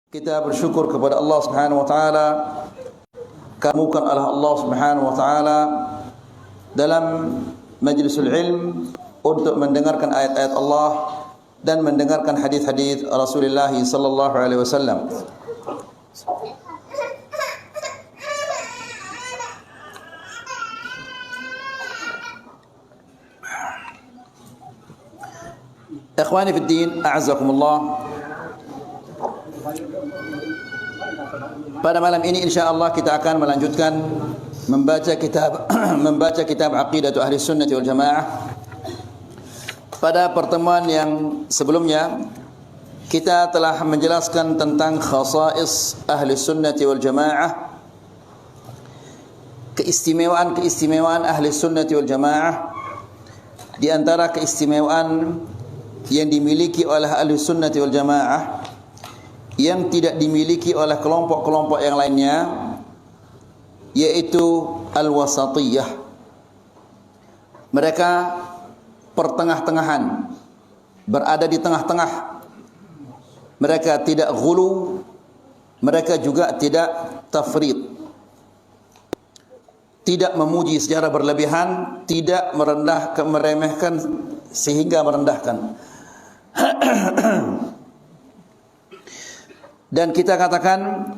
Kita bersyukur kepada Allah Subhanahu wa taala karena oleh Allah Subhanahu wa taala dalam majlisul ilm untuk mendengarkan ayat-ayat Allah dan mendengarkan hadis-hadis Rasulullah sallallahu alaihi wasallam. Ikhwani fi din, a'azzakumullah. Pada malam ini insyaallah kita akan melanjutkan membaca kitab Aqidatu Ahli Sunnah wal Jamaah. Pada pertemuan yang sebelumnya kita telah menjelaskan tentang khasais Ahli Sunnah wal Jamaah, keistimewaan Ahli Sunnah wal Jamaah. Di antara keistimewaan yang dimiliki oleh Ahli Sunnah wal Jamaah yang tidak dimiliki oleh kelompok-kelompok yang lainnya, yaitu al-wasatiyah. Mereka pertengah-tengahan, berada di tengah-tengah. Mereka tidak ghulu, mereka juga tidak tafrid. Tidak memuji secara berlebihan, tidak meremehkan sehingga merendahkan. Dan kita katakan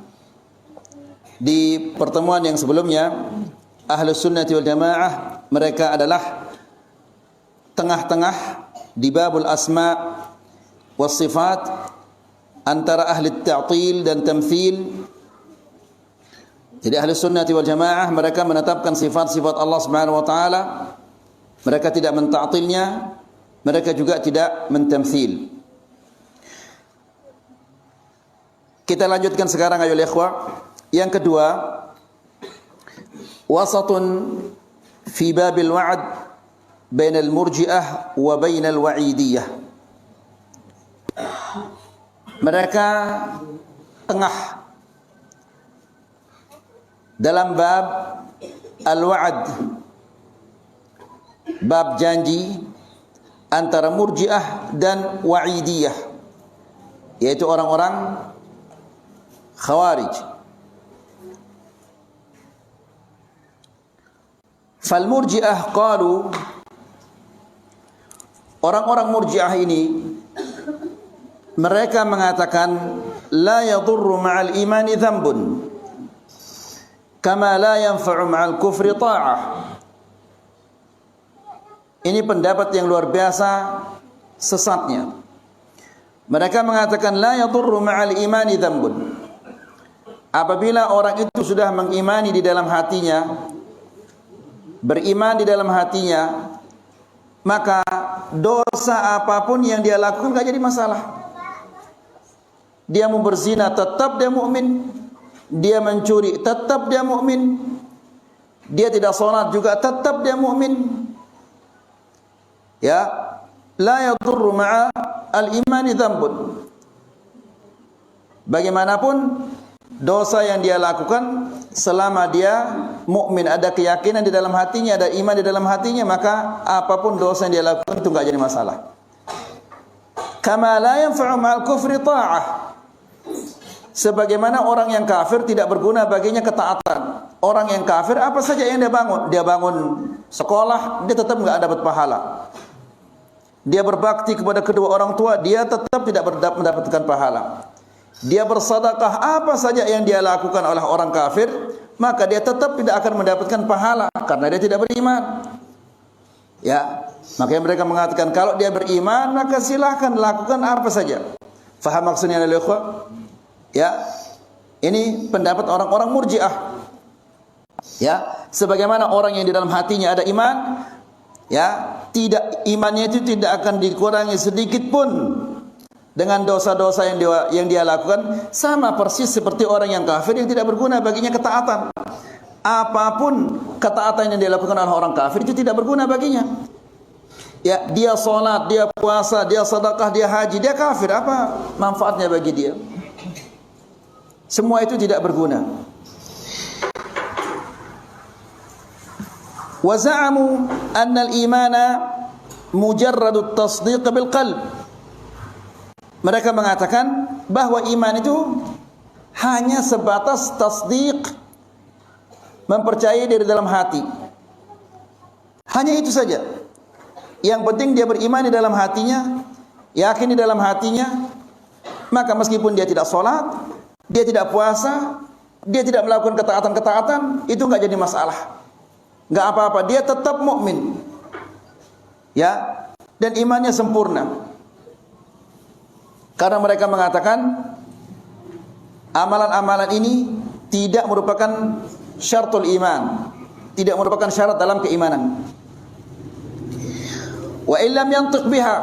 di pertemuan yang sebelumnya, Ahlus Sunnah wal Jamaah mereka adalah tengah-tengah di babul asma was sifat antara ahli ta'til dan tamthil. Jadi Ahlus Sunnah wal Jamaah mereka menetapkan sifat-sifat Allah Subhanahu wa taala, mereka tidak menta'tilnya, mereka juga tidak mentamthil. Kita lanjutkan sekarang ayo ikhwah. Yang kedua, wasatun fi babil wa'd bainal murji'ah wa bainal wa'idiyah. Mereka tengah dalam bab al-wa'd, bab janji antara murji'ah dan wa'idiyah, yaitu orang-orang Khawarij. Fal murji'ah qalu, orang-orang murji'ah ini mereka mengatakan la yadurru ma'al imani dhanbun kama la yanfa'u ma'al kufri ta'ah. Ini pendapat yang luar biasa sesatnya. Mereka mengatakan la yadurru ma'al imani dhanbun. Apabila orang itu sudah mengimani di dalam hatinya, beriman di dalam hatinya, maka dosa apapun yang dia lakukan tidak jadi masalah. Dia mau berzina tetap dia mukmin, dia mencuri tetap dia mukmin, dia tidak salat juga tetap dia mukmin. Ya, la yadurru ma'a al-imani dhanbun. Bagaimanapun dosa yang dia lakukan, selama dia mukmin, ada keyakinan di dalam hatinya, ada iman di dalam hatinya, maka apapun dosa yang dia lakukan itu enggak jadi masalah. Kama la yanfa'u ma'al kufri ta'ah. Sebagaimana orang yang kafir tidak berguna baginya ketaatan. Orang yang kafir apa saja yang dia bangun sekolah, dia tetap enggak dapat pahala. Dia berbakti kepada kedua orang tua, dia tetap tidak mendapatkan pahala. Dia bersedekah, apa saja yang dia lakukan oleh orang kafir, maka dia tetap tidak akan mendapatkan pahala karena dia tidak beriman. Ya, makanya mereka mengatakan kalau dia beriman maka silahkan lakukan apa saja. Faham maksudnya ya ikhwah? Ya, ini pendapat orang-orang murji'ah. Ya, sebagaimana orang yang di dalam hatinya ada iman, ya, imannya itu tidak akan dikurangi sedikit pun dengan dosa-dosa yang dia lakukan, sama persis seperti orang yang kafir yang tidak berguna baginya ketaatan. Apapun ketaatan yang dia lakukan oleh orang kafir itu tidak berguna baginya. Ya, dia salat, dia puasa, dia sedekah, dia haji, dia kafir, apa manfaatnya bagi dia? Semua itu tidak berguna. Wa za'amu anna al-imana mujarradut tasdiq bil qalb. Mereka mengatakan bahwa iman itu hanya sebatas tasdiq, mempercayai dari dalam hati. Hanya itu saja. Yang penting dia beriman di dalam hatinya, yakin di dalam hatinya. Maka meskipun dia tidak sholat, dia tidak puasa, dia tidak melakukan ketaatan-ketaatan, itu enggak jadi masalah. Enggak apa-apa, dia tetap mukmin. Ya, dan imannya sempurna. Karena mereka mengatakan amalan-amalan ini tidak merupakan syaratul iman, tidak merupakan syarat dalam keimanan. Wa illam yantiq biha,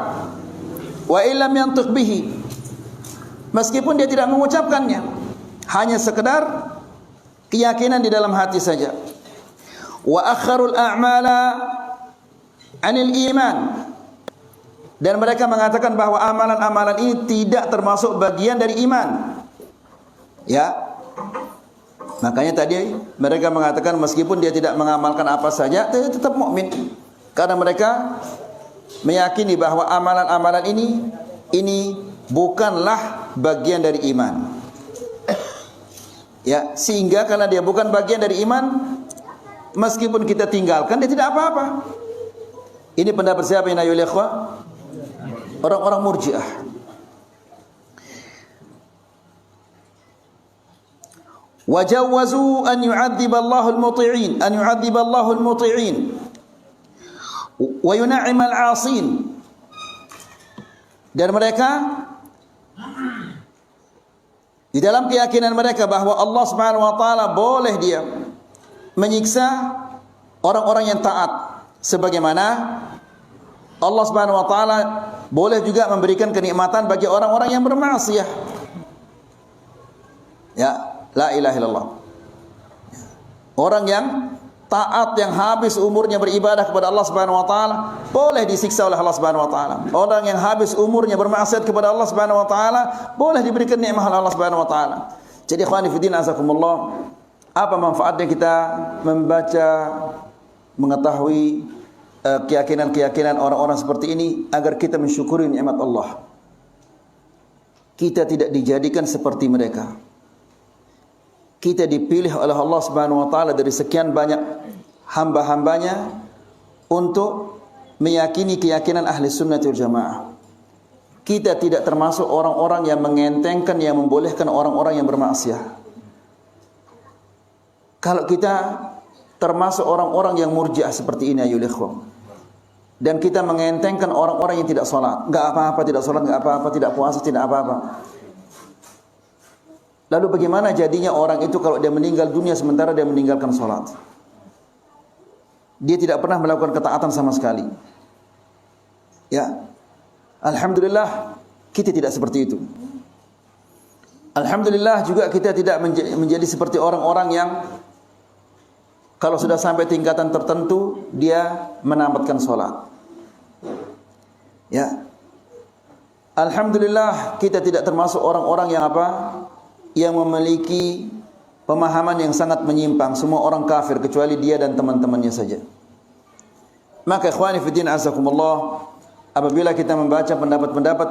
wa illam yantiq bihi, meskipun dia tidak mengucapkannya, hanya sekedar keyakinan di dalam hati saja. Wa akharul a'mala 'anil iman, dan mereka mengatakan bahwa amalan-amalan ini tidak termasuk bagian dari iman. Ya, makanya tadi mereka mengatakan meskipun dia tidak mengamalkan apa saja, dia tetap mukmin. Karena mereka meyakini bahwa amalan-amalan ini bukanlah bagian dari iman. Ya, sehingga karena dia bukan bagian dari iman, meskipun kita tinggalkan dia tidak apa-apa. Ini pendapat siapa yang ayol ikhwah? Orang-orang Murji'ah. Wajawwazu an yu'adziballahu al-muti'in, an yu'adziballahu al-muti'in wa yun'im al-'asin. Dan mereka di dalam keyakinan mereka bahwa Allah Subhanahu wa taala boleh dia menyiksa orang-orang yang taat, sebagaimana Allah Subhanahu wa taala boleh juga memberikan kenikmatan bagi orang-orang yang bermaksiat. Ya, la ilaha illallah. Orang yang taat, yang habis umurnya beribadah kepada Allah Subhanahu wa taala, boleh disiksa oleh Allah Subhanahu wa taala. Orang yang habis umurnya bermaksiat kepada Allah Subhanahu wa taala, boleh diberikan nikmat oleh Allah Subhanahu wa taala. Jadi ikhwani fillah azakumullah, apa manfaatnya kita membaca, mengetahui keyakinan-keyakinan orang-orang seperti ini agar kita mensyukuri nikmat Allah. Kita tidak dijadikan seperti mereka. Kita dipilih oleh Allah Subhanahu wa taala dari sekian banyak hamba-hambanya untuk meyakini keyakinan ahli sunnah wal jamaah. Kita tidak termasuk orang-orang yang mengentengkan, yang membolehkan orang-orang yang bermaksiat. Kalau kita termasuk orang-orang yang murji'ah seperti ini ayol ikhwah, dan kita mengentengkan orang-orang yang tidak sholat, enggak apa-apa tidak sholat, enggak apa-apa tidak puasa, tidak apa-apa. Lalu bagaimana jadinya orang itu kalau dia meninggal dunia sementara dia meninggalkan sholat? Dia tidak pernah melakukan ketaatan sama sekali. Ya, alhamdulillah kita tidak seperti itu. Alhamdulillah juga kita tidak menjadi seperti orang-orang yang kalau sudah sampai tingkatan tertentu dia menamatkan sholat. Ya, alhamdulillah kita tidak termasuk orang-orang yang apa? Yang memiliki pemahaman yang sangat menyimpang. Semua orang kafir kecuali dia dan teman-temannya saja. Maka ikhwani fiddin azakumullah, apabila kita membaca pendapat-pendapat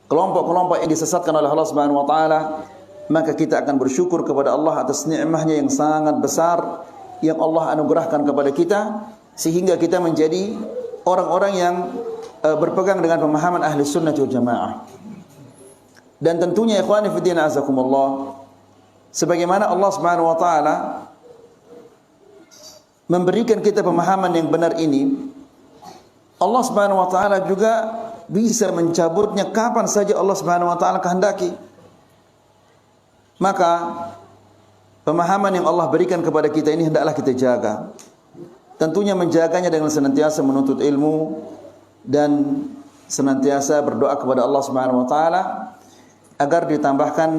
kelompok-kelompok yang disesatkan oleh Allah Subhanahu wa taala, maka kita akan bersyukur kepada Allah atas nikmatnya yang sangat besar yang Allah anugerahkan kepada kita, sehingga kita menjadi orang-orang yang berpegang dengan pemahaman ahli sunnah wal jamaah. Dan tentunya ikhwani fiddin azakumullah, sebagaimana Allah Subhanahu wa taala memberikan kita pemahaman yang benar ini, Allah Subhanahu wa taala juga bisa mencabutnya kapan saja Allah Subhanahu wa taala kehendaki. Maka pemahaman yang Allah berikan kepada kita ini hendaklah kita jaga. Tentunya menjaganya dengan senantiasa menuntut ilmu dan senantiasa berdoa kepada Allah Subhanahu wa taala agar ditambahkan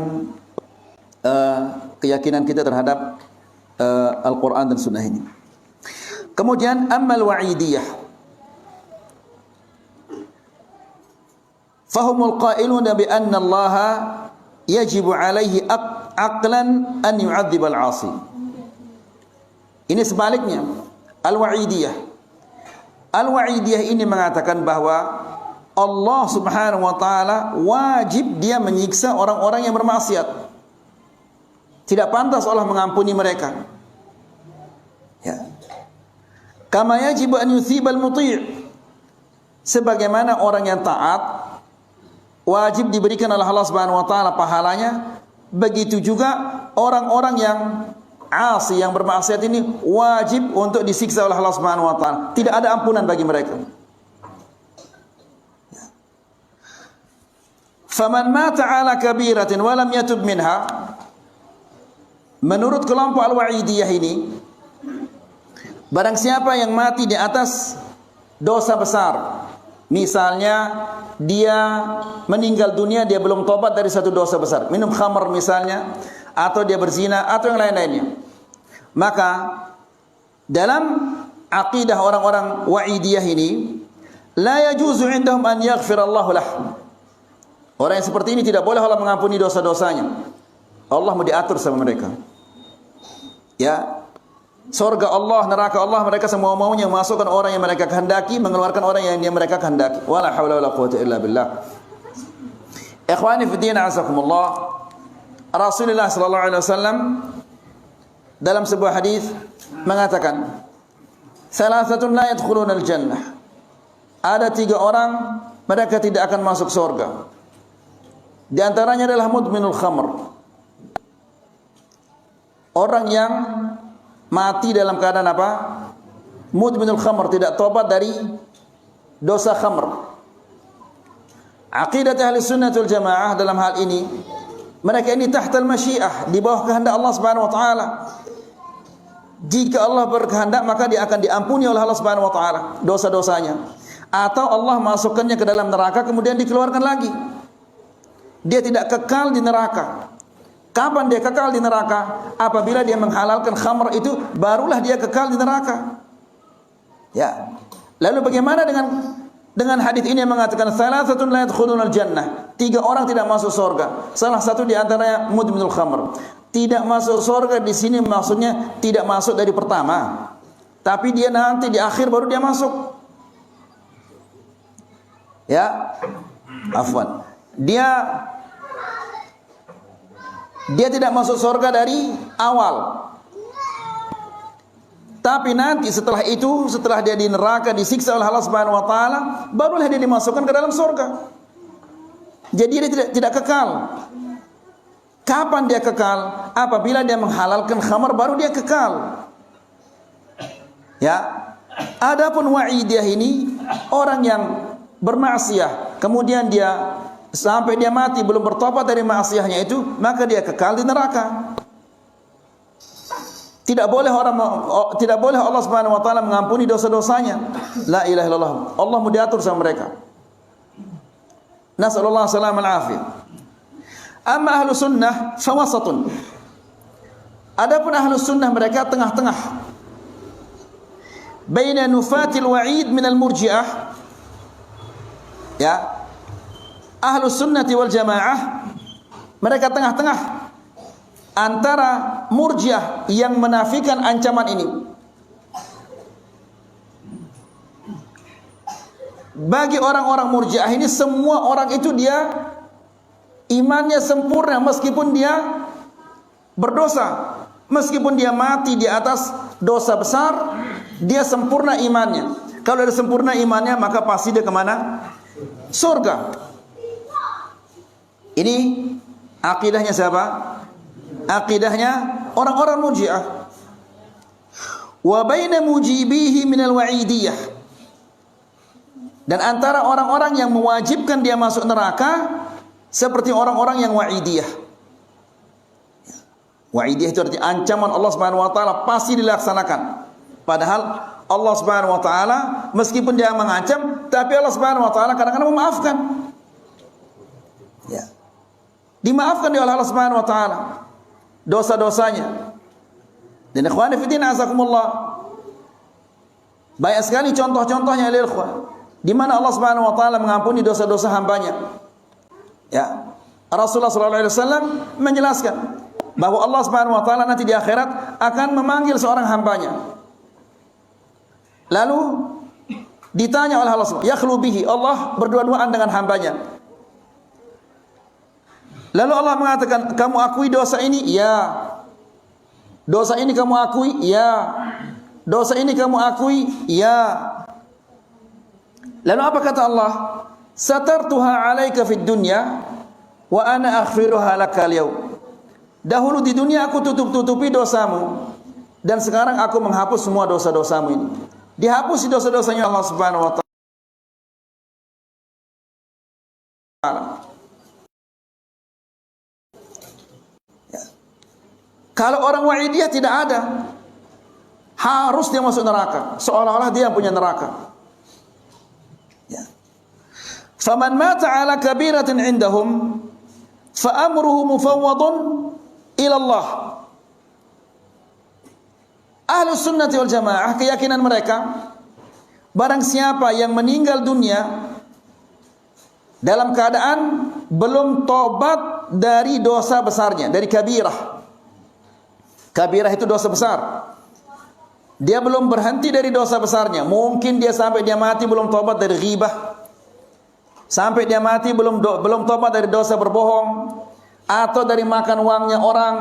keyakinan kita terhadap Al-Quran dan Sunnah ini. Kemudian ammal wa'idiyah, fahumul qailuna bi anna Allah yajibu alaihi aqlan an yu'adzib al-'asi. Ini sebaliknya, al-wa'idiyah. Al-wa'idiyah ini mengatakan bahwa Allah Subhanahu wa taala wajib dia menyiksa orang-orang yang bermaksiat. Tidak pantas Allah mengampuni mereka. Ya. Kama yajibu an yuthibal muti'. Sebagaimana orang yang taat wajib diberikan oleh Allah Subhanahu wa taala pahalanya, begitu juga orang-orang yang asi, yang bermaksiat ini wajib untuk disiksa oleh Allah Subhanahu wa taala. Tidak ada ampunan bagi mereka. Faman mata ala kabiratin wa lam yatub minha, menurut kelompok Al-Wa'idiyah ini, barang siapa yang mati di atas dosa besar, misalnya dia meninggal dunia, dia belum tobat dari satu dosa besar, minum khamar misalnya, atau dia berzina, atau yang lain-lainnya, maka dalam aqidah orang-orang Wa'idiyah ini, la yajuzu indahum an yaghfirallahu lah. Orang yang seperti ini tidak boleh Allah mengampuni dosa-dosanya. Allah mau diatur sama mereka. Ya, surga Allah, neraka Allah, mereka semua maunya memasukkan orang yang mereka kehendaki, mengeluarkan orang yang mereka kehendaki. Wala haula wala quwwata illa billah. Ikhwani fi din, azakumullah. Rasulullah sallallahu alaihi wasallam dalam sebuah hadis mengatakan, "Salasatun la yadkhuluna al-jannah." Ada 3 orang mereka tidak akan masuk surga. Di antaranya adalah mudminul khamr. Orang yang mati dalam keadaan apa? Mudminul khamr, tidak tobat dari dosa khamr. Aqidah ahli sunnah wal jamaah dalam hal ini, mereka ini tahtal masyiah, di bawah kehendak Allah Subhanahu wa taala. Jika Allah berkehendak, maka dia akan diampuni oleh Allah Subhanahu wa taala dosa-dosanya, atau Allah masukkannya ke dalam neraka kemudian dikeluarkan lagi. Dia tidak kekal di neraka. Kapan dia kekal di neraka? Apabila dia menghalalkan khamr itu, barulah dia kekal di neraka. Ya. Lalu bagaimana dengan hadis ini yang mengatakan salasatun la yadkhulunal jannah? 3 orang tidak masuk surga. Salah satu di antaranya mudminul khamr. Tidak masuk surga di sini maksudnya tidak masuk dari pertama, tapi dia nanti di akhir baru dia masuk. Ya. Afwan. Dia tidak masuk surga dari awal. Tapi nanti setelah itu, setelah dia di neraka disiksa oleh Allah Subhanahu wa taala, barulah dia dimasukkan ke dalam surga. Jadi dia tidak kekal. Kapan dia kekal? Apabila dia menghalalkan khamar, baru dia kekal. Ya. Adapun Wa'idiyah ini orang yang bermaksiat, kemudian dia sampai dia mati belum bertobat dari maksiatnya itu, maka dia kekal di neraka. Tidak boleh Allah Subhanahu wa taala mengampuni dosa-dosanya. La ilaha illallah. Allah mau diatur sama mereka. Nasallallahu alaihi wasallam. Amma ahlu sunnah fawasatun. Adapun ahlu sunnah mereka tengah-tengah. Baina nufatil wa'id min al-murji'ah. Ya. Ahlu sunnati wal jamaah mereka tengah-tengah antara murjiah yang menafikan ancaman ini. Bagi orang-orang murjiah ini, semua orang itu dia imannya sempurna meskipun dia berdosa, meskipun dia mati di atas dosa besar, dia sempurna imannya. Kalau ada sempurna imannya, maka pasti dia kemana? Surga. Ini akidahnya siapa? Akidahnya orang-orang murji'ah. Wa baina mujibihi minal wa'idiyah. Dan antara orang-orang yang mewajibkan dia masuk neraka seperti orang-orang yang wa'idiyah. Wa'idiyah itu artinya ancaman Allah Subhanahu wa taala pasti dilaksanakan. Padahal Allah Subhanahu wa taala meskipun dia mengancam, tapi Allah Subhanahu wa taala kadang-kadang memaafkan. Ya. Dimaafkan oleh Allah Subhanahu wa taala dosa-dosanya. Dan ikhwani fi din, azakumullah, banyak sekali contoh-contohnya lil ikhwan di mana Allah Subhanahu wa taala mengampuni dosa-dosa hambanya. Ya. Rasulullah sallallahu alaihi wasallam menjelaskan bahwa Allah Subhanahu wa taala nanti di akhirat akan memanggil seorang hambanya. Lalu ditanya oleh Allah Subhanahu, yakhlu bihi, Allah berdua-duaan dengan hambanya. Lalu Allah mengatakan, kamu akui dosa ini? Ya. Dosa ini kamu akui? Ya. Dosa ini kamu akui? Ya. Lalu apa kata Allah? Satartuha 'alaika fid dunya wa ana aghfiruha laka al-yawm. Dahulu di dunia aku tutup-tutupi dosamu, dan sekarang aku menghapus semua dosa-dosamu ini. Dihapus dosa-dosanya Allah Subhanahu wa taala. Ya. Kalau orang wa'idiyah tidak ada, harus dia masuk neraka, seolah-olah dia yang punya neraka. Ya. Faman mata ala kabiratin indahum fa amruhu mufawwadun ila Allah. Ahlus sunnati wal jamaah, keyakinan mereka, barang siapa yang meninggal dunia dalam keadaan belum tobat dari dosa besarnya, dari kabirah. Kabirah itu dosa besar. Dia belum berhenti dari dosa besarnya. Mungkin dia sampai dia mati belum tobat dari ghibah, sampai dia mati belum tobat dari dosa berbohong, atau dari makan uangnya orang,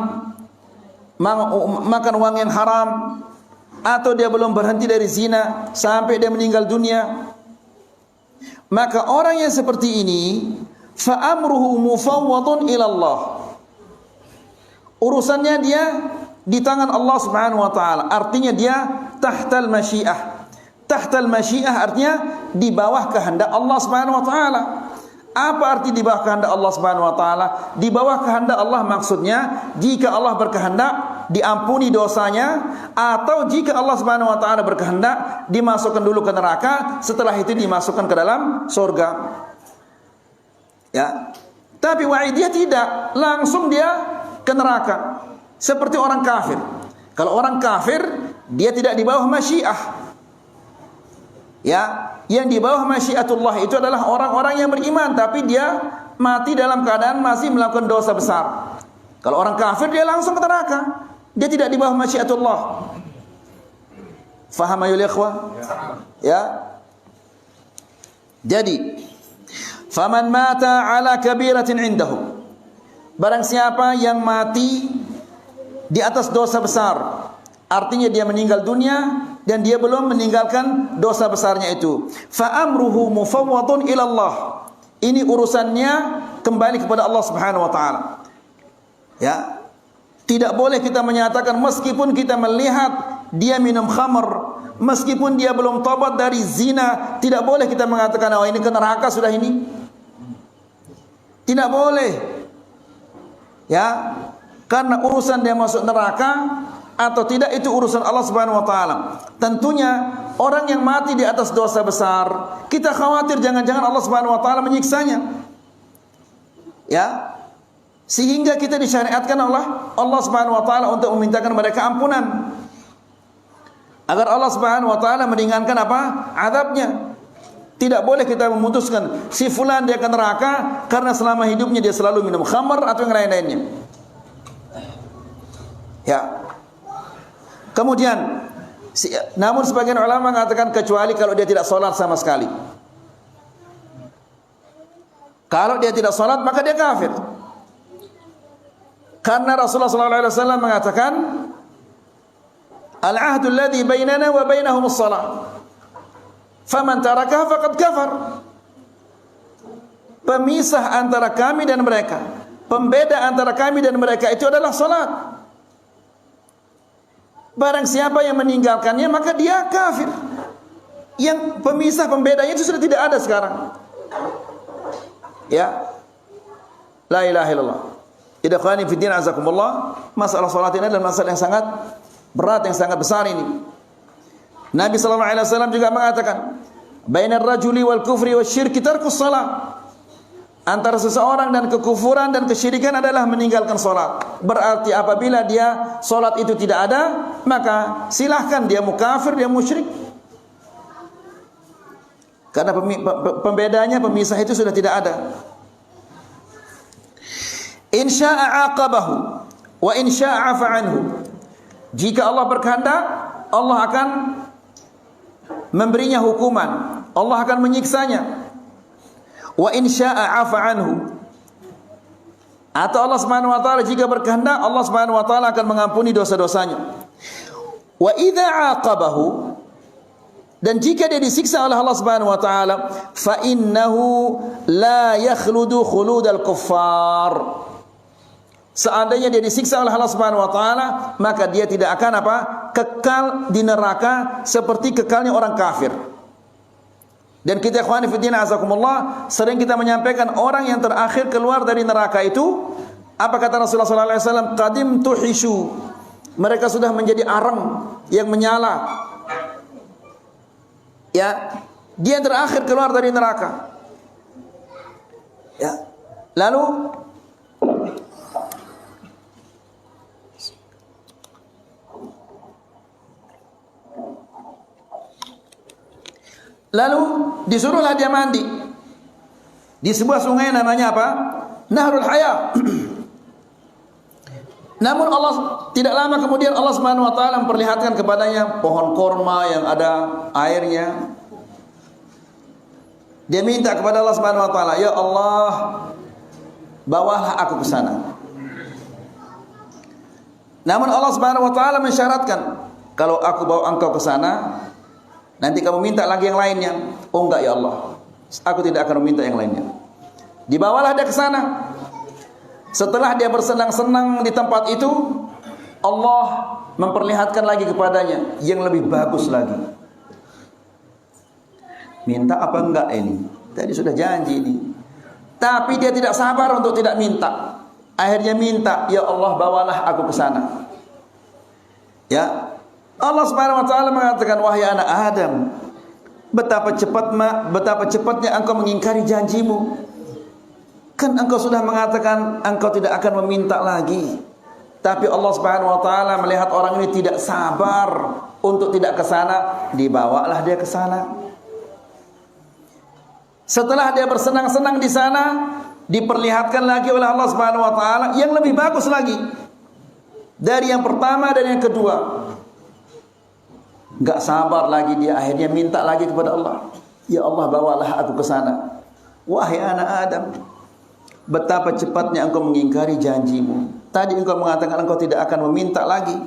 makan uang yang haram, atau dia belum berhenti dari zina sampai dia meninggal dunia. Maka orang yang seperti ini, fa amruhu mufawwadun ila Allah. Urusannya dia di tangan Allah Subhanahu wa taala. Artinya dia tahtal masyiah. Tahtal masyiah artinya di bawah kehendak Allah Subhanahu wa taala. Apa arti di bawah kehendak Allah Subhanahu wa taala? Di bawah kehendak Allah maksudnya jika Allah berkehendak diampuni dosanya, atau jika Allah Subhanahu wa taala berkehendak dimasukkan dulu ke neraka, setelah itu dimasukkan ke dalam surga. Ya. Tapi wa'idiyah tidak, langsung dia ke neraka. Seperti orang kafir. Kalau orang kafir, dia tidak di bawah masyiah. Ya, yang di bawah masyiatullah itu adalah orang-orang yang beriman tapi dia mati dalam keadaan masih melakukan dosa besar. Kalau orang kafir dia langsung ke neraka. Dia tidak di bawah masyiatullah. Faham ayul ikhwah? Ya. Jadi, faman mata ala kabiratin indahu. Barang siapa yang mati di atas dosa besar, artinya dia meninggal dunia dan dia belum meninggalkan dosa besarnya itu, fa amruhu mufawwadun ila Allah. Ini urusannya kembali kepada Allah Subhanahu wa taala. Ya. Tidak boleh kita menyatakan meskipun kita melihat dia minum khamr, meskipun dia belum tobat dari zina, tidak boleh kita mengatakan oh ini ke neraka sudah ini. Tidak boleh. Ya. Karena urusan dia masuk neraka atau tidak itu urusan Allah Subhanahu wa taala. Tentunya orang yang mati di atas dosa besar, kita khawatir jangan-jangan Allah Subhanahu wa taala menyiksanya. Ya. Sehingga kita disyariatkan Allah Subhanahu wa taala untuk memintakan mereka ampunan. Agar Allah Subhanahu wa taala meringankan apa? Azabnya. Tidak boleh kita memutuskan si fulan dia ke neraka karena selama hidupnya dia selalu minum khamr atau yang lain-lainnya. Ya. Kemudian namun sebagian ulama mengatakan kecuali kalau dia tidak salat sama sekali. Kalau dia tidak salat maka dia kafir. Karena Rasulullah sallallahu alaihi wasallam mengatakan al-'ahdu alladhi bainana wa bainahum as-shalah. Faman tarakaha faqad kafar. Pemisah antara kami dan mereka, pembeda antara kami dan mereka itu adalah salat. Barang siapa yang meninggalkannya maka dia kafir. Yang pemisah pembedanya itu sudah tidak ada sekarang. Ya. La ilaha illallah. Ikhwani fi din azakumullah, masalah salat ini adalah masalah yang sangat berat, yang sangat besar ini. Nabi sallallahu alaihi wasallam juga mengatakan, "Bainar rajuli wal kufri wasyirki tarkus shalah." Antara seseorang dan kekufuran dan kesyirikan adalah meninggalkan salat. Berarti apabila dia salat itu tidak ada, maka silahkan dia mukafir, dia musyrik. Karena pembedanya, pemisah itu sudah tidak ada. In syaa'a aqabahu wa in syaa'a 'afa anhu. Jika Allah berkehendak, Allah akan memberinya hukuman, Allah akan menyiksanya. Wa in syaa'a 'afa anhu. Atau Allah Subhanahu wa taala jika berkehendak, Allah Subhanahu wa taala akan mengampuni dosa-dosanya. Wa idza 'aqabahu, dan jika dia disiksa oleh Allah Subhanahu wa taala, fa innahu la yakhludu khuludal kuffar. Seandainya dia disiksa oleh Allah Subhanahu wa taala, maka dia tidak akan apa? Kekal di neraka seperti kekalnya orang kafir. Dan kita ikhwani fi din azakumullah, sering kita menyampaikan orang yang terakhir keluar dari neraka itu, apa kata Rasulullah sallallahu alaihi wasallam? Qadim tuhishu. Mereka sudah menjadi arang yang menyala. Ya, dia yang terakhir keluar dari neraka. Ya. Lalu disuruhlah dia mandi di sebuah sungai namanya apa? Nahrul Haya. Namun Allah tidak lama kemudian Allah Subhanahu wa taala memperlihatkan kepadanya pohon korma yang ada airnya. Dia minta kepada Allah Subhanahu wa taala, "Ya Allah, bawalah aku ke sana." Namun Allah Subhanahu wa taala mensyaratkan, "Kalau aku bawa engkau ke sana, nanti kamu minta lagi yang lainnya." "Oh enggak ya Allah, aku tidak akan meminta yang lainnya." Dibawalah dia ke sana. Setelah dia bersenang-senang di tempat itu, Allah memperlihatkan lagi kepadanya yang lebih bagus lagi. Minta apa enggak ini? Tadi sudah janji ini. Tapi dia tidak sabar untuk tidak minta. Akhirnya minta, "Ya Allah, bawalah aku ke sana." Ya. Allah Subhanahu wa taala mengatakan, "Wahai anak Adam, betapa cepatnya engkau mengingkari janjimu. Kan engkau sudah mengatakan engkau tidak akan meminta lagi." Tapi Allah Subhanahu wa taala melihat orang ini tidak sabar untuk tidak ke sana, dibawalah dia ke sana. Setelah dia bersenang-senang di sana, diperlihatkan lagi oleh Allah Subhanahu wa taala yang lebih bagus lagi dari yang pertama dan yang kedua. Enggak sabar lagi dia, akhirnya minta lagi kepada Allah, "Ya Allah, bawalah aku ke sana." Wahai anak Adam, betapa cepatnya engkau mengingkari janjimu. Tadi engkau mengatakan engkau tidak akan meminta lagi.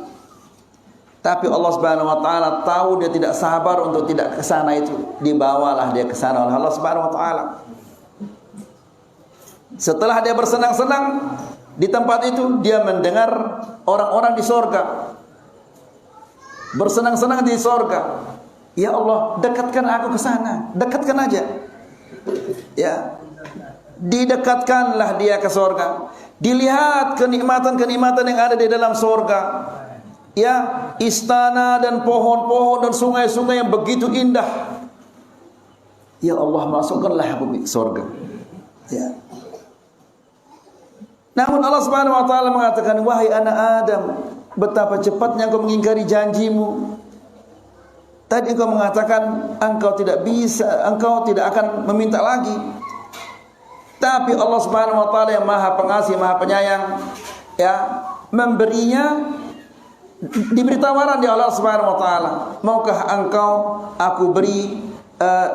Tapi Allah Subhanahu wa taala tahu dia tidak sabar untuk tidak ke sana itu. Dibawalah dia ke sana oleh Allah Subhanahu wa taala. Setelah dia bersenang-senang di tempat itu, dia mendengar orang-orang di sorga bersenang-senang di sorga. "Ya Allah, dekatkan aku ke sana, dekatkan aja." Ya, didekatkanlah dia ke sorga. Dilihat kenikmatan-kenikmatan yang ada di dalam sorga. Ya, istana dan pohon-pohon dan sungai-sungai yang begitu indah. "Ya Allah, masukkanlah aku ke sorga." Ya. Namun Allah Subhanahu wa taala mengatakan, "Wahai anak Adam, betapa cepatnya engkau mengingkari janjimu. Tadi engkau mengatakan engkau tidak bisa, engkau tidak akan meminta lagi. Tapi Allah Subhanahu wa taala yang Maha Pengasih, Maha Penyayang, ya, memberinya, diberi tawaran di Allah Subhanahu wa taala. "Maukah engkau aku beri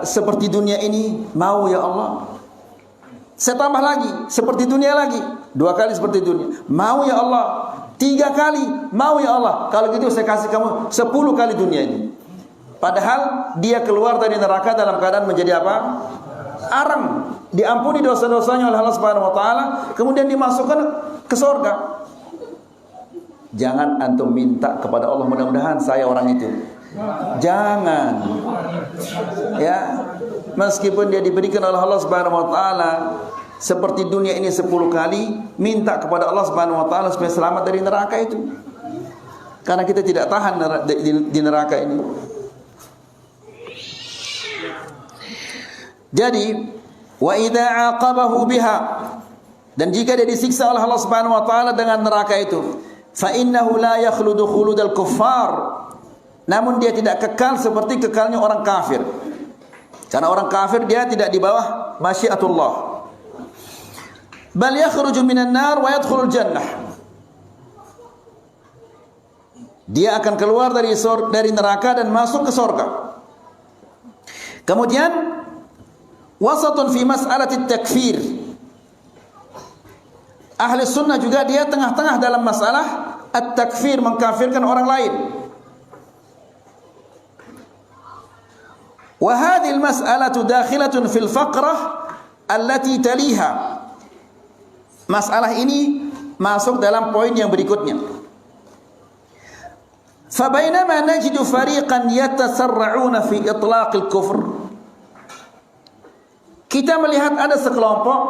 seperti dunia ini?" "Mau ya Allah." "Saya tambah lagi, seperti dunia lagi." 2 kali seperti dunia. "Mau ya Allah." 3 kali. "Mau ya Allah." "Kalau gitu saya kasih kamu 10 kali dunia ini." Padahal dia keluar dari neraka dalam keadaan menjadi apa? Arang. Diampuni dosa-dosanya oleh Allah Subhanahu wa taala, kemudian dimasukkan ke surga. Jangan antum minta kepada Allah, "Mudah-mudahan saya orang itu." Jangan. Ya, meskipun dia diberikan oleh Allah Subhanahu wa taala seperti dunia ini 10 kali, minta kepada Allah Subhanahu wa taala supaya selamat dari neraka itu. Karena kita tidak tahan di neraka ini. Jadi, wa idza 'aqabahu biha, dan jika dia disiksa oleh Allah Subhanahu wa taala dengan neraka itu, fa innahu la yakhludu khuludal kuffar. Namun dia tidak kekal seperti kekalnya orang kafir. Karena orang kafir dia tidak di bawah masyiatullah. Bal yakhruju minan nar wa yadkhulul jannah. Dia akan keluar dari neraka dan masuk ke surga. Kemudian wasatun fi mas'alati takfir. Ahli sunnah juga dia tengah-tengah dalam masalah at-takfir, mengkafirkan orang lain. Wa hadhihi al-mas'alatu dakhilatun fil faqrah allati taliha. Masalah ini masuk dalam poin yang berikutnya. Fa bainama najidu fariqan yatasarra'una fi itlaq al-kufr. Kita melihat ada sekelompok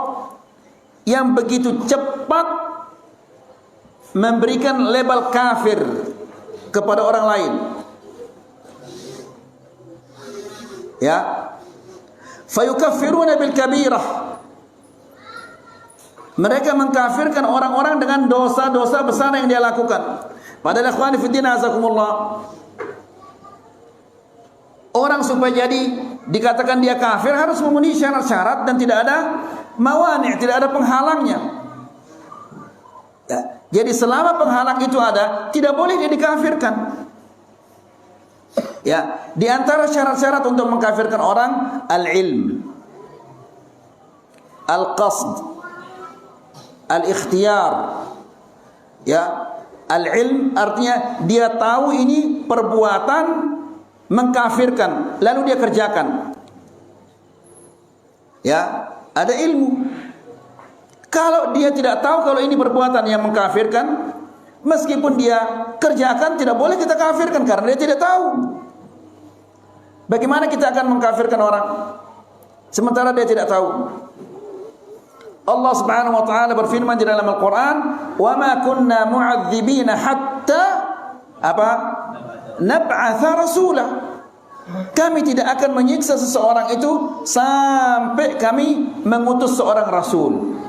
yang begitu cepat memberikan label kafir kepada orang lain. Ya, fayukaffiruna bil kabirah. Mereka mengkafirkan orang-orang dengan dosa-dosa besar yang dia lakukan. Padahal ikhwani fiddin azakumullah, orang supaya jadi dikatakan dia kafir harus memenuhi syarat-syarat dan tidak ada mawani', tidak ada penghalangnya. Ya, jadi selama penghalang itu ada, tidak boleh dia dikafirkan. Ya, di antara syarat-syarat untuk mengkafirkan orang, al-ilm, al-qasd, al-ikhtiyar. Ya, al-ilm artinya dia tahu ini perbuatan mengkafirkan, lalu dia kerjakan. Ya, ada ilmu. Kalau dia tidak tahu kalau ini perbuatan yang mengkafirkan, meskipun dia kerjakan, tidak boleh kita kafirkan karena dia tidak tahu. Bagaimana kita akan mengkafirkan orang sementara dia tidak tahu? Allah Subhanahu wa taala berfirman di dalam Al-Qur'an, "Wa ma kunna mu'adzibina hatta nab'atha rasula." Kami tidak akan menyiksa seseorang itu sampai kami mengutus seorang rasul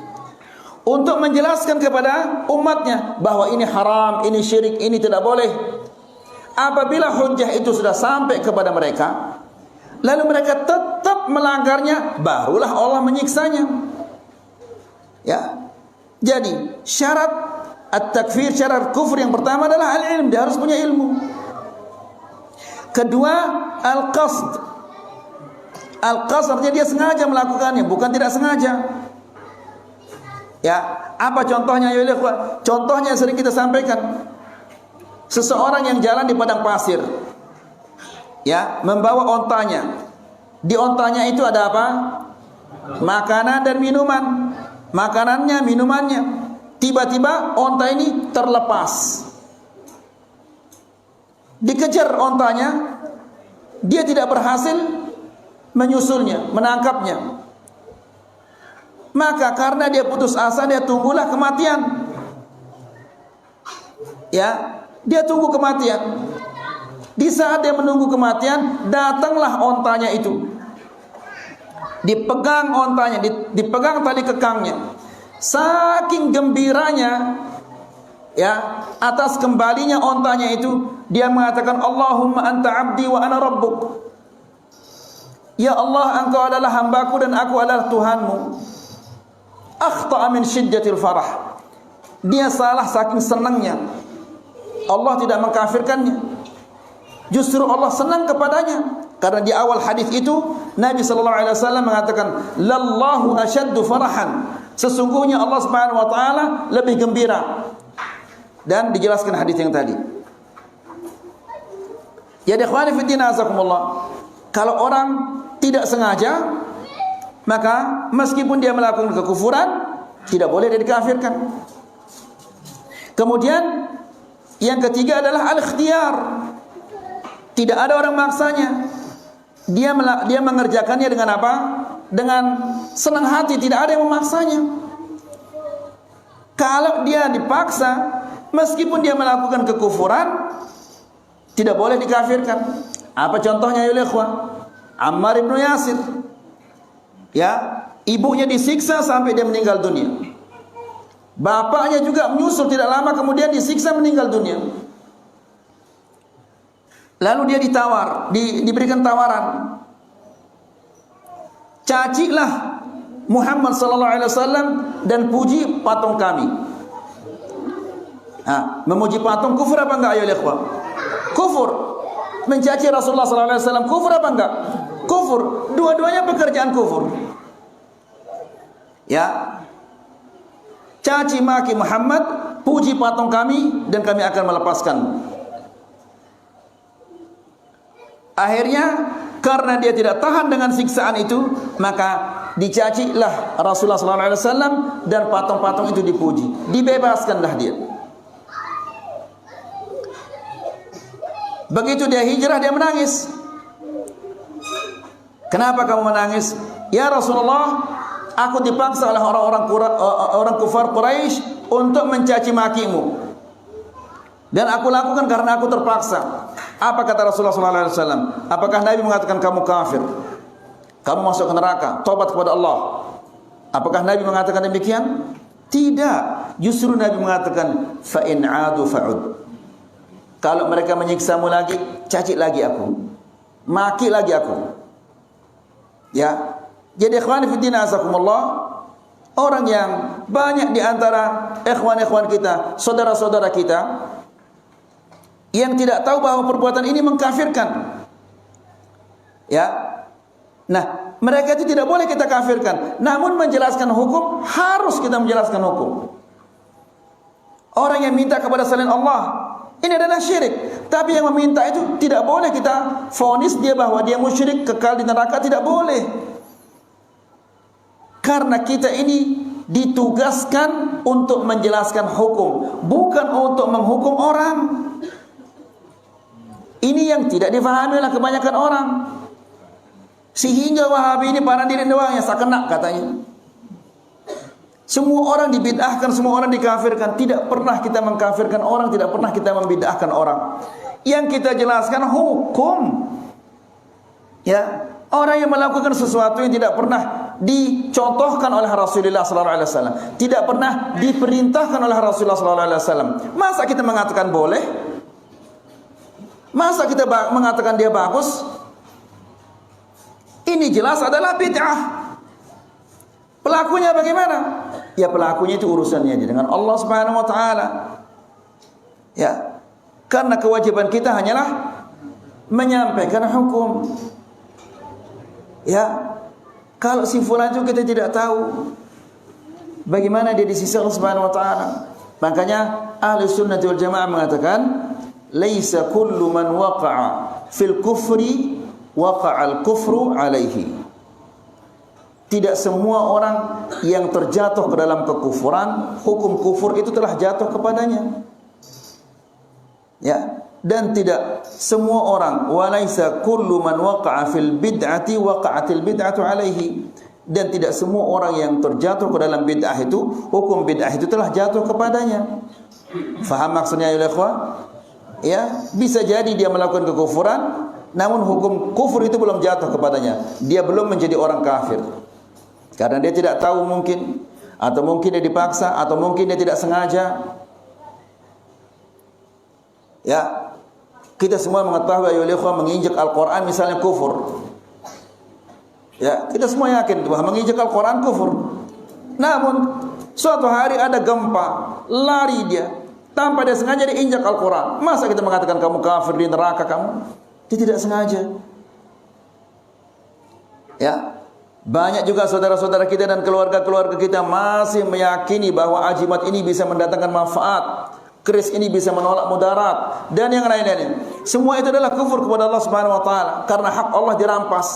untuk menjelaskan kepada umatnya bahwa ini haram, ini syirik, ini tidak boleh. Apabila hujjah itu sudah sampai kepada mereka, lalu mereka tetap melanggarnya, barulah Allah menyiksanya. Ya. Jadi syarat at-takfir, syarat kufur yang pertama adalah al-ilm, dia harus punya ilmu. Kedua, al-qasd. Al-qasd artinya dia sengaja melakukannya, bukan tidak sengaja. Ya, apa contohnya ya ikhwan? Contohnya yang sering kita sampaikan. Seseorang yang jalan di padang pasir, ya, membawa ontanya. Di ontanya itu ada apa? Makanan dan minuman. Makanannya, minumannya. Tiba-tiba onta ini terlepas. Dikejar ontanya, dia tidak berhasil menyusulnya, menangkapnya. Maka karena dia putus asa, dia tunggulah kematian. Ya, dia tunggu kematian. Di saat dia menunggu kematian, datanglah ontanya itu. Dipegang ontanya, dipegang tali kekangnya. Saking gembiranya, ya, atas kembalinya ontanya itu, dia mengatakan, Allahumma anta abdi wa ana rabbuk. Ya Allah, engkau adalah hambaku dan aku adalah Tuhanmu. Akhta'a min syiddatil farah. Dia salah saking senangnya. Allah tidak mengkafirkannya. Justru Allah senang kepadanya. Karena di awal hadis itu Nabi SAW mengatakan, lallahu asyaddu farahan. Sesungguhnya Allah Subhanahu wa taala lebih gembira. Dan dijelaskan hadis yang tadi. Ya ikhwani fillah azakumullah. Kalau orang tidak sengaja, maka meskipun dia melakukan kekufuran, tidak boleh dia dikafirkan. Kemudian yang ketiga adalah al-ikhtiyar. Tidak ada orang maksanya. Dia mengerjakannya dengan apa? Dengan senang hati, tidak ada yang memaksanya. Kalau dia dipaksa, meskipun dia melakukan kekufuran, tidak boleh dikafirkan. Apa contohnya ya ikhwan? Ammar ibn Yasir. Ya, ibunya disiksa sampai dia meninggal dunia. Bapaknya juga menyusul tidak lama kemudian disiksa meninggal dunia. Lalu dia diberikan tawaran. Cacilah Muhammad sallallahu alaihi wasallam dan puji patung kami. Memuji patung kufur apa enggak ya ikhwan? Kufur. Mencaci Rasulullah sallallahu alaihi wasallam kufur apa enggak? Kufur. Dua-duanya pekerjaan kufur. Ya. caci maki Muhammad, puji patung kami, dan kami akan melepaskan. Akhirnya karena dia tidak tahan dengan siksaan itu, maka dicacilah Rasulullah SAW dan patung-patung itu dipuji. Dibebaskanlah dia. Begitu dia hijrah, dia menangis. Kenapa kamu menangis? Ya Rasulullah, aku dipaksa oleh orang kufar Quraisy untuk mencaci makimu, dan aku lakukan karena aku terpaksa. Apa kata Rasulullah SAW? Apakah Nabi mengatakan kamu kafir, kamu masuk ke neraka, tobat kepada Allah? Apakah Nabi mengatakan demikian? Tidak. Justru Nabi mengatakan fa in adu fa'ud. Kalau mereka menyiksamu lagi, caci lagi aku, maki lagi aku. Ya. Jadi ikhwan fillah azakumullah, orang yang banyak di antara ikhwan-ikhwan kita, saudara-saudara kita yang tidak tahu bahwa perbuatan ini mengkafirkan. Ya. Nah, mereka itu tidak boleh kita kafirkan. Namun menjelaskan hukum, harus kita menjelaskan hukum. Orang yang minta kepada selain Allah, ini adalah syirik. Tapi yang meminta itu tidak boleh kita vonis dia bahwa dia musyrik, kekal di neraka, tidak boleh. Karena kita ini ditugaskan untuk menjelaskan hukum, bukan untuk menghukum orang. Ini yang tidak difahami oleh kebanyakan orang. Sehingga Wahabi ini pandang diri doang yang sakena katanya. Semua orang dibid'ahkan, semua orang dikafirkan. Tidak pernah kita mengkafirkan orang, tidak pernah kita membid'ahkan orang. Yang kita jelaskan hukum. Ya, orang yang melakukan sesuatu yang tidak pernah dicontohkan oleh Rasulullah SAW, tidak pernah diperintahkan oleh Rasulullah SAW, masa kita mengatakan boleh? Masa kita mengatakan dia bagus? Ini jelas adalah bid'ah. Pelakunya bagaimana? Ya pelakunya itu urusannya dengan Allah Subhanahu wa taala. Ya. Karena kewajiban kita hanyalah menyampaikan hukum. Ya. Kalau si fulan itu kita tidak tahu bagaimana dia di sisi Allah Subhanahu wa taala. Makanya Ahli Sunnah wal Jamaah mengatakan, laisa kullu man waqa'a fil kufri waqa'al kufru alaihi. Tidak semua orang yang terjatuh ke dalam kekufuran, hukum kufur itu telah jatuh kepadanya. Ya, dan tidak semua orang, walaisa kullu man waqa'a fil bid'ati waqa'atil bid'atu alaihi. Dan tidak semua orang yang terjatuh ke dalam bid'ah itu, hukum bid'ah itu telah jatuh kepadanya. Faham maksudnya ya ikhwah? Ya, bisa jadi dia melakukan kekufuran, namun hukum kufur itu belum jatuh kepadanya. Dia belum menjadi orang kafir. Karena dia tidak tahu mungkin, atau mungkin dia dipaksa, atau mungkin dia tidak sengaja. Ya, kita semua mengetahui ayo ikhwah, menginjak Al-Quran misalnya kufur. Ya, kita semua yakin bahwa menginjak Al-Quran kufur. Namun suatu hari ada gempa, lari dia, tanpa dia sengaja diinjak Al-Quran. Masa kita mengatakan kamu kafir, di neraka kamu? Dia tidak sengaja. Ya, banyak juga saudara-saudara kita dan keluarga-keluarga kita masih meyakini bahwa ajimat ini bisa mendatangkan manfaat, keris ini bisa menolak mudarat, dan yang lain-lain. Semua itu adalah kufur kepada Allah Subhanahu wa taala karena hak Allah dirampas.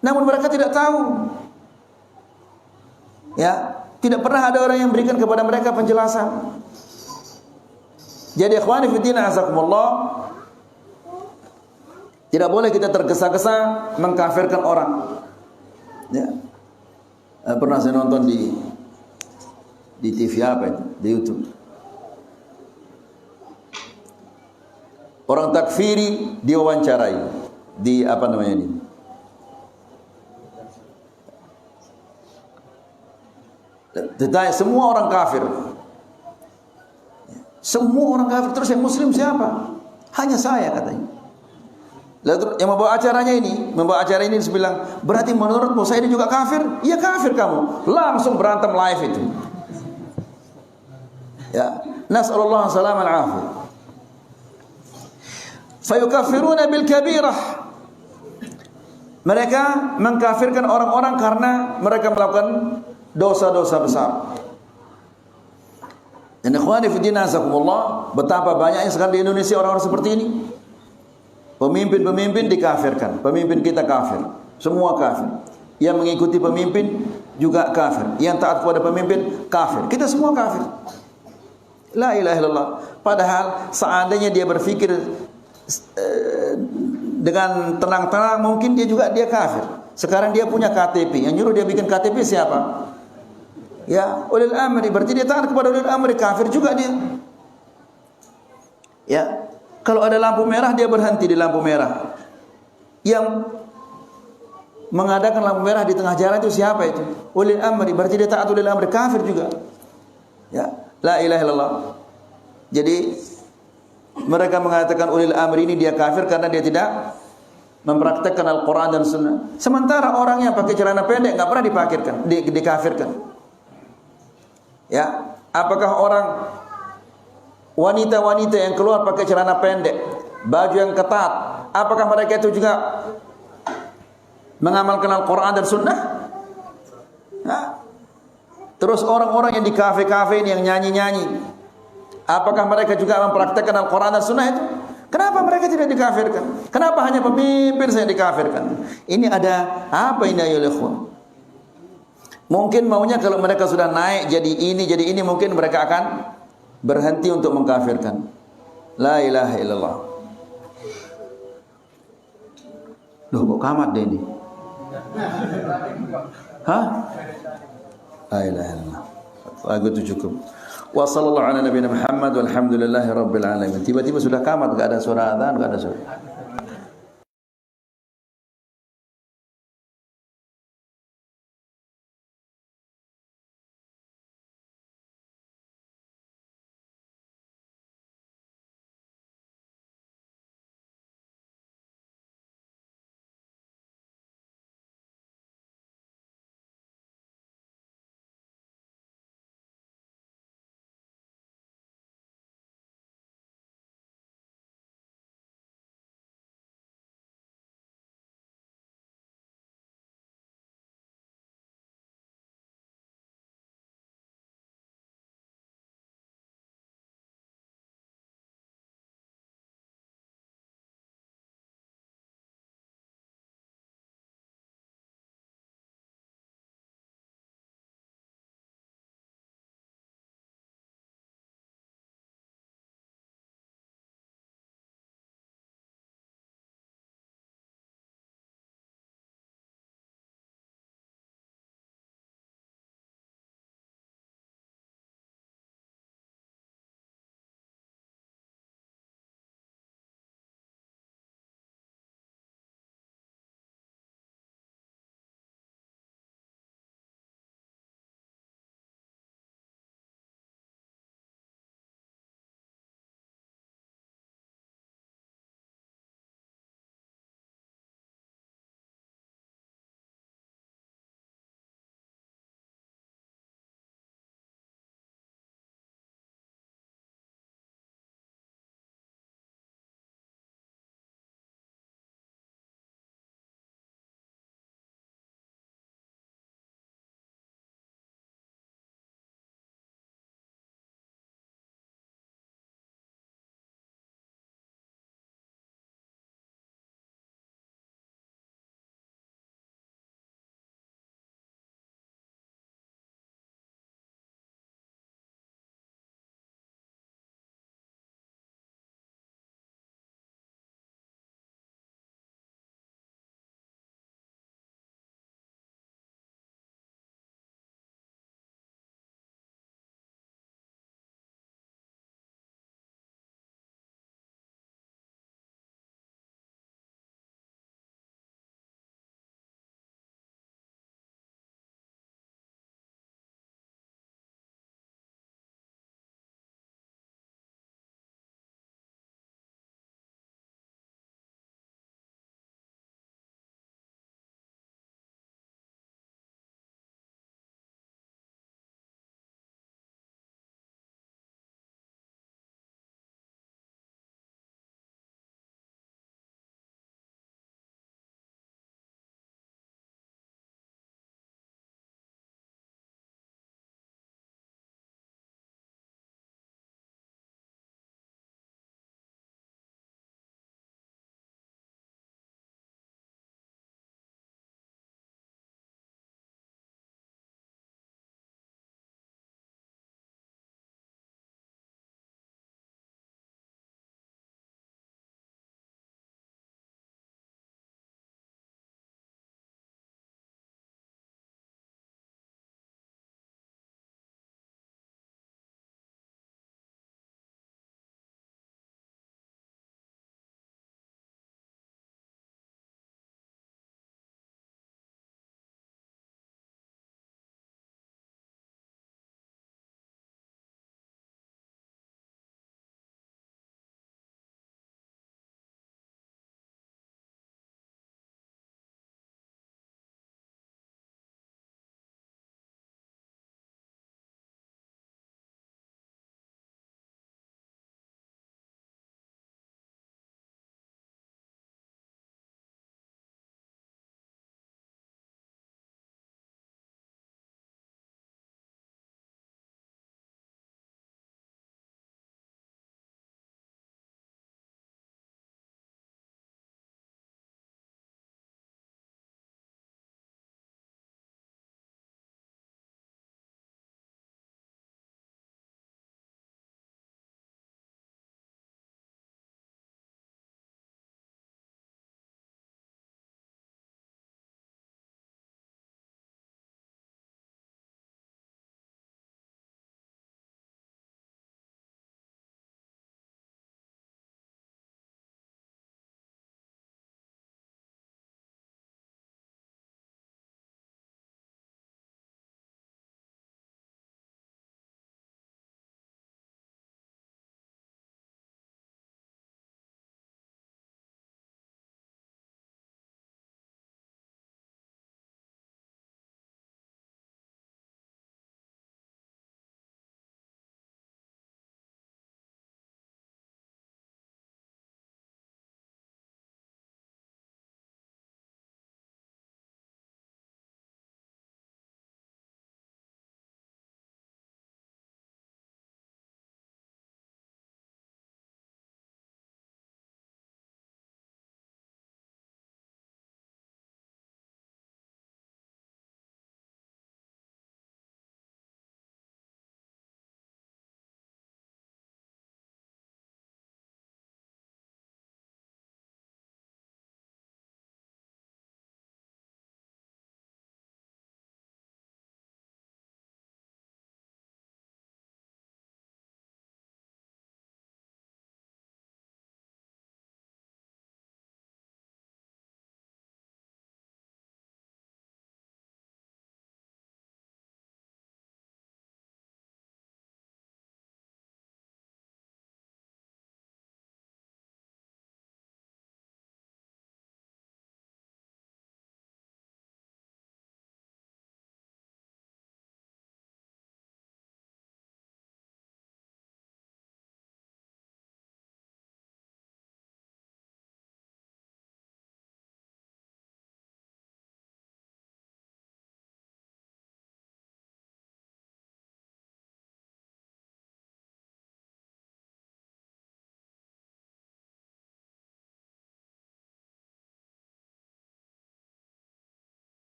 Namun mereka tidak tahu. Ya, tidak pernah ada orang yang berikan kepada mereka penjelasan. Jadi ikhwani fillah azakumullah, tidak boleh kita tergesa-gesa mengkafirkan orang. Ya. Pernah saya nonton di TV apa itu? Di YouTube. Orang takfiri diwawancarai di apa namanya ini? Ditanya semua orang kafir. Semua orang kafir, terus yang muslim siapa? Hanya saya katanya. Lalu yang membawa acaranya ini, dia bilang, berarti menurutmu saya ini juga kafir? Iya kafir kamu. Langsung berantem live itu. Ya, nas'alullah salaman afiyah. Fayukaffiruna bil kabirah. Mereka mengkafirkan orang-orang karena mereka melakukan dosa-dosa besar. Dan ikhwani fi din azakumullah, betapa banyaknya sekarang di Indonesia orang-orang seperti ini. Pemimpin-pemimpin dikafirkan, pemimpin kita kafir, semua kafir. Yang mengikuti pemimpin juga kafir, yang taat kepada pemimpin kafir. Kita semua kafir. La ilaha illallah. Padahal seandainya dia berfikir dengan tenang-tenang, mungkin dia kafir. Sekarang dia punya KTP, yang nyuruh dia bikin KTP siapa? Ya, ulil amri, berarti dia taat kepada ulil amri, kafir juga dia. Ya, kalau ada lampu merah dia berhenti di lampu merah. Yang mengadakan lampu merah di tengah jalan itu siapa itu? Ulil amri, berarti dia taat ulil amri, kafir juga. Ya, la ilaha illallah. Jadi mereka mengatakan ulil amri ini dia kafir karena dia tidak mempraktekkan Al-Quran dan Sunnah. Sementara orang yang pakai celana pendek nggak pernah dikafirkan. Ya, apakah orang wanita-wanita yang keluar pakai celana pendek, baju yang ketat, apakah mereka itu juga mengamalkan Al-Quran dan Sunnah? Nah, terus orang-orang yang di kafe-kafe ini yang nyanyi-nyanyi, apakah mereka juga mempraktekkan Al-Quran dan Sunnah itu? Kenapa mereka tidak dikafirkan? Kenapa hanya pemimpin saya dikafirkan? Ini ada apa ini ya ikhwan? Mungkin maunya kalau mereka sudah naik jadi ini, mungkin mereka akan berhenti untuk mengkafirkan. La ilaha illallah. Loh, kok kamat deh ini? Hah? La ilaha illallah. Lagu itu cukup. Wa sallallahu ala nabiyina Muhammad walhamdulillahi rabbil alamin. Tiba-tiba sudah kamat, enggak ada suara azan, enggak ada suara.